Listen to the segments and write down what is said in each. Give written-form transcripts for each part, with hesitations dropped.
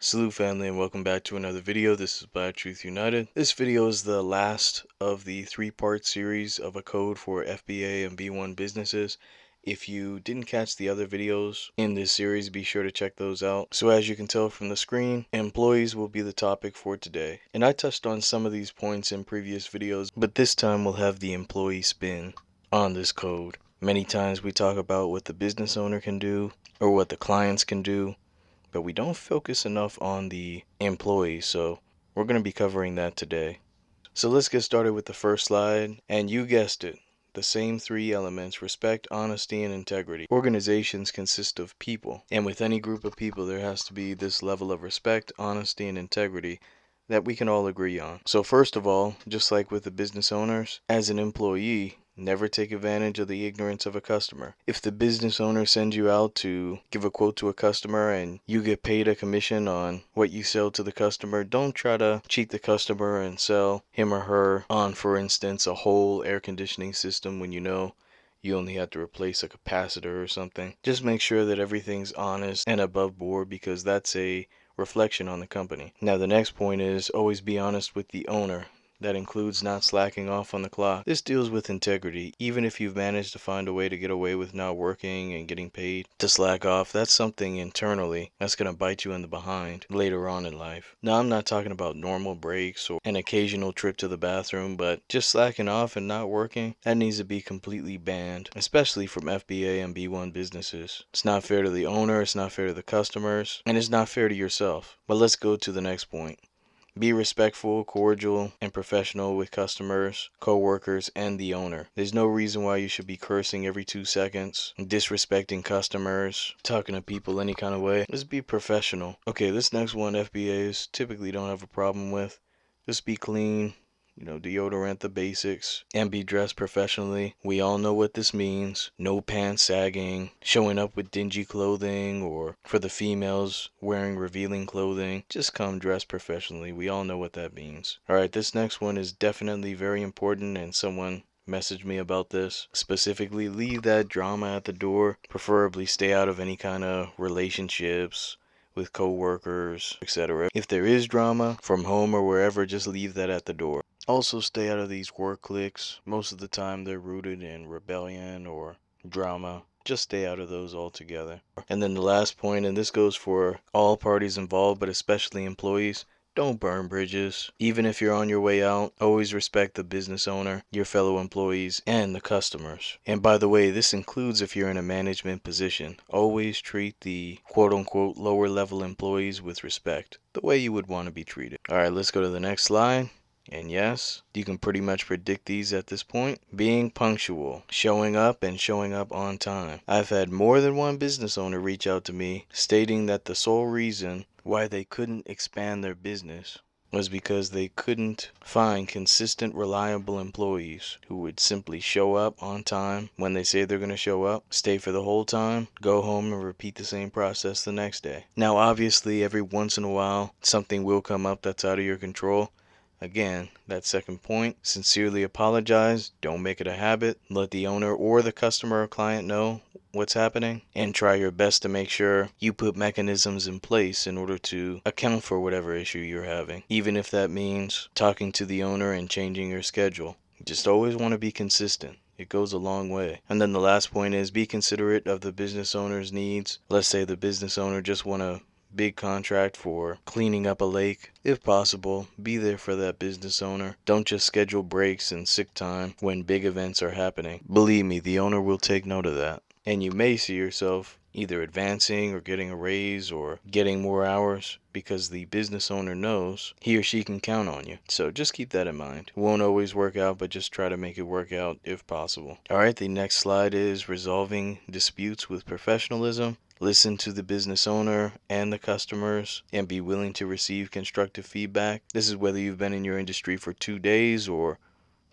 Salute family and welcome back to another video. This is Black Truth United. This video is the last of the three-part series of a code for FBA and B1 businesses. If you didn't catch the other videos in this series, be sure to check those out. So as you can tell from the screen, employees will be the topic for today. And I touched on some of these points in previous videos, but this time we'll have the employee spin on this code. Many times we talk about what the business owner can do or what the clients can do, but we don't focus enough on the employees, so we're going to be covering that today. So let's get started with the first slide, and you guessed it, the same three elements: respect, honesty, and integrity. Organizations consist of people, and with any group of people there has to be this level of respect, honesty, and integrity that we can all agree on. So first of all, just like with the business owners, as an employee, never take advantage of the ignorance of a customer. If the business owner sends you out to give a quote to a customer and you get paid a commission on what you sell to the customer, don't try to cheat the customer and sell him or her on, for instance, a whole air conditioning system when you know you only have to replace a capacitor or something. Just make sure that everything's honest and above board, because that's a reflection on the company. Now the next point is always be honest with the owner. That includes not slacking off on the clock. This deals with integrity. Even if you've managed to find a way to get away with not working and getting paid to slack off, that's something internally that's going to bite you in the behind later on in life. Now, I'm not talking about normal breaks or an occasional trip to the bathroom, but just slacking off and not working, that needs to be completely banned, especially from FBA and B1 businesses. It's not fair to the owner, it's not fair to the customers, and it's not fair to yourself. But let's go to the next point. Be respectful, cordial, and professional with customers, co-workers, and the owner. There's no reason why you should be cursing every 2 seconds, disrespecting customers, talking to people any kind of way. Just be professional. Okay, this next one FBAs typically don't have a problem with. Just be clean. Deodorant, the basics, and be dressed professionally. We all know what this means. No pants sagging, showing up with dingy clothing, or for the females, wearing revealing clothing. Just come dressed professionally. We all know what that means. Alright, this next one is definitely very important, and someone messaged me about this. Specifically, leave that drama at the door. Preferably stay out of any kind of relationships with co-workers, etc. If there is drama from home or wherever, just leave that at the door. Also, stay out of these work cliques. Most of the time they're rooted in rebellion or drama. Just stay out of those altogether. And then the last point, and this goes for all parties involved, but especially employees: don't burn bridges. Even if you're on your way out, always respect the business owner, your fellow employees, and the customers. And by the way, this includes if you're in a management position. Always treat the quote-unquote lower level employees with respect, the way you would want to be treated. Alright, let's go to the next slide. And yes, you can pretty much predict these at this point. Being punctual, showing up on time. I've had more than one business owner reach out to me stating that the sole reason why they couldn't expand their business was because they couldn't find consistent, reliable employees who would simply show up on time when they say they're going to show up, stay for the whole time, go home and repeat the same process the next day. Now, obviously, every once in a while, something will come up that's out of your control. Again, that second point, sincerely apologize, don't make it a habit, let the owner or the customer or client know what's happening, and try your best to make sure you put mechanisms in place in order to account for whatever issue you're having, even if that means talking to the owner and changing your schedule. You just always want to be consistent. It goes a long way. And then the last point is be considerate of the business owner's needs. Let's say the business owner just want to big contract for cleaning up a lake. If possible, be there for that business owner. Don't just schedule breaks and sick time when big events are happening. Believe me, the owner will take note of that. And you may see yourself either advancing or getting a raise or getting more hours because the business owner knows he or she can count on you. So just keep that in mind. It won't always work out, but just try to make it work out if possible. Alright, the next slide is resolving disputes with professionalism. Listen to the business owner and the customers and be willing to receive constructive feedback. This is whether you've been in your industry for 2 days or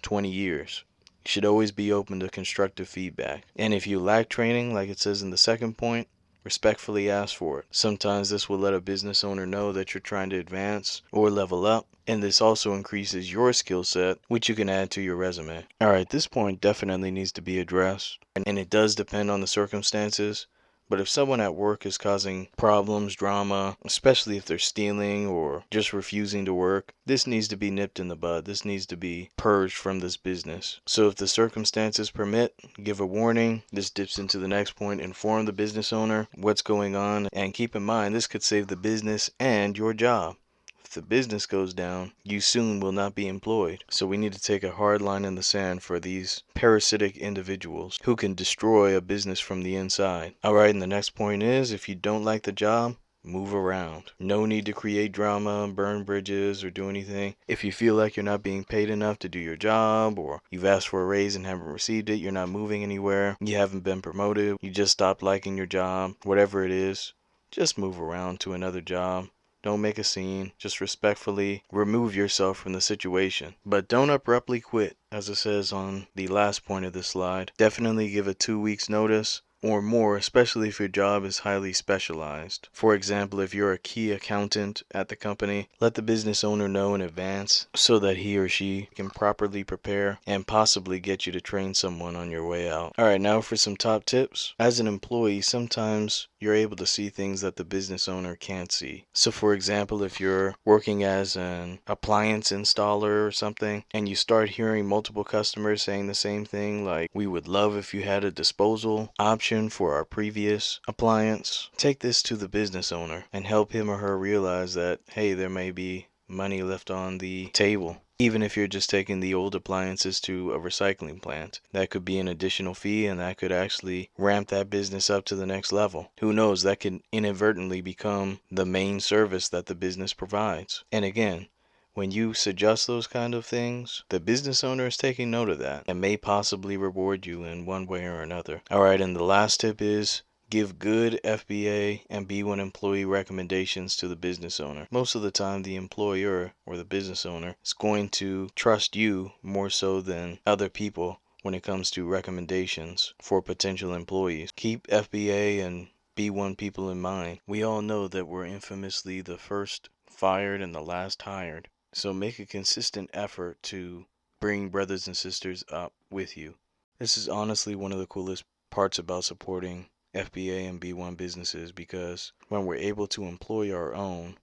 20 years. You should always be open to constructive feedback. And if you lack training, like it says in the second point, respectfully ask for it. Sometimes this will let a business owner know that you're trying to advance or level up. And this also increases your skill set, which you can add to your resume. Alright, this point definitely needs to be addressed. And it does depend on the circumstances. But if someone at work is causing problems, drama, especially if they're stealing or just refusing to work, this needs to be nipped in the bud. This needs to be purged from this business. So if the circumstances permit, give a warning. This dips into the next point. Inform the business owner what's going on. And keep in mind, this could save the business and your job. If the business goes down, you soon will not be employed. So we need to take a hard line in the sand for these parasitic individuals who can destroy a business from the inside. Alright, and the next point is, if you don't like the job, move around. No need to create drama, burn bridges, or do anything. If you feel like you're not being paid enough to do your job, or you've asked for a raise and haven't received it, you're not moving anywhere, you haven't been promoted, you just stopped liking your job, whatever it is, just move around to another job. Don't make a scene. Just respectfully remove yourself from the situation. But don't abruptly quit, as it says on the last point of this slide. Definitely give a 2 weeks notice or more, especially if your job is highly specialized. For example, if you're a key accountant at the company, let the business owner know in advance so that he or she can properly prepare and possibly get you to train someone on your way out. Alright, now for some top tips. As an employee, sometimes you're able to see things that the business owner can't see. So for example, if you're working as an appliance installer or something, and you start hearing multiple customers saying the same thing, like, we would love if you had a disposal option for our previous appliance, take this to the business owner and help him or her realize that, hey, there may be money left on the table. Even if you're just taking the old appliances to a recycling plant, that could be an additional fee, and that could actually ramp that business up to the next level. Who knows, that could inadvertently become the main service that the business provides. And again, when you suggest those kind of things, the business owner is taking note of that and may possibly reward you in one way or another. Alright, and the last tip is, give good FBA and B1 employee recommendations to the business owner. Most of the time, the employer or the business owner is going to trust you more so than other people when it comes to recommendations for potential employees. Keep FBA and B1 people in mind. We all know that we're infamously the first fired and the last hired. So make a consistent effort to bring brothers and sisters up with you. This is honestly one of the coolest parts about supporting FBA and B1 businesses, because when we're able to employ our own,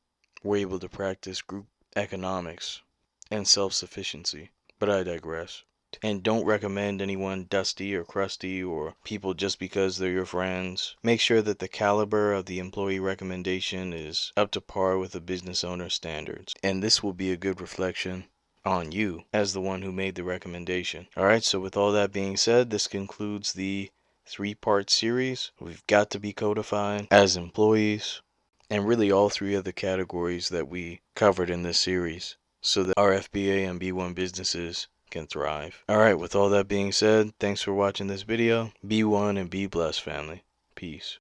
we're able to practice group economics and self-sufficiency. But I digress. And don't recommend anyone dusty or crusty or people just because they're your friends. Make sure that the caliber of the employee recommendation is up to par with the business owner standards. And this will be a good reflection on you as the one who made the recommendation. Alright, so with all that being said, this concludes the 3-part series. We've got to be codified as employees, and really all 3 of the categories that we covered in this series, so that our FBA and B1 businesses can thrive. Alright, with all that being said, thanks for watching this video. Be one and be blessed, family. Peace.